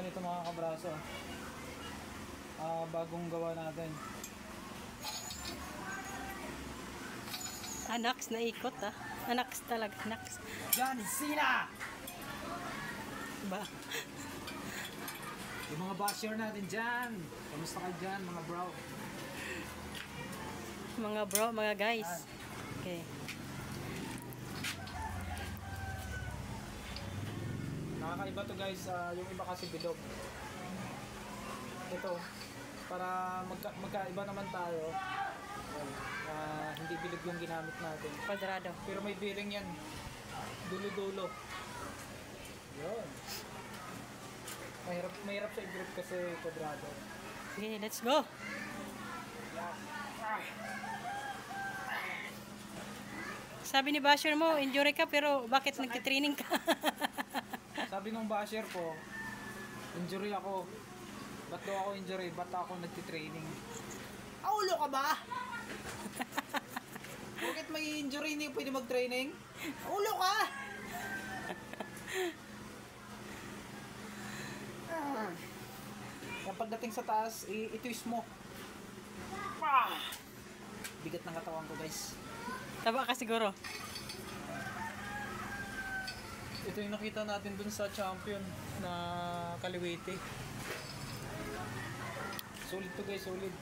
ganito mga kabraso. Bagong gawa natin. Anaks na ikot ah. Anaks talaga, anaks. John Cena! Ba? Yung mga basher natin dyan. Kamusta ka dyan mga bro? Mga bro, mga guys. Okay. Nakakaiba to guys, yung iba kasi bilog. Ito, para magkaiba naman tayo. Hindi bilog yung ginamit natin. Kwadrado. Pero may bearing yan. Dulo-dulo. Yun. Mahirap sa i-grip kasi kwadrado. Sige, let's go. Sabi ni basher mo, injury ka pero bakit nagtitraining ka? Sabi nung basher ko, injury ako. Ba't daw ako injury? Ba't ako nagtitraining? Ulo ka ba? Bakit may injury hindi pwede mag-training? Ulo ka! Yan pagdating sa taas, i-twist mo. Bigat ng katawan ko guys. Taba ka siguro. Ito yung nakita natin dun sa champion na kaliwete. Solid to guys, solid.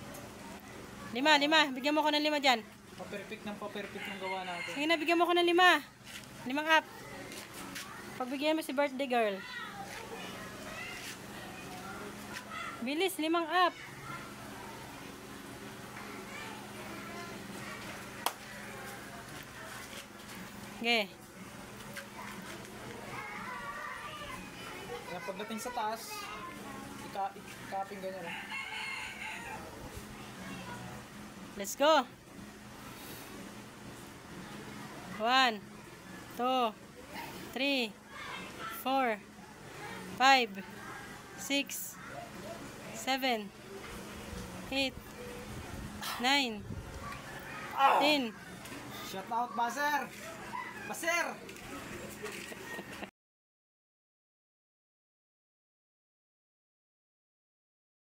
5. Bigyan mo ko ng 5 dyan. Pa-perfect ng gawa natin. Sige na, bigyan mo ko ng 5. 5 up. Pagbigyan mo si birthday girl. Bilis, 5 up. Okay. Kaya pagdating sa taas, ikaping ganyan. Let's go. 1, 2, 3, 4, 5, 6, 7, 8, 9, 10. Shout out, Baser! Baser!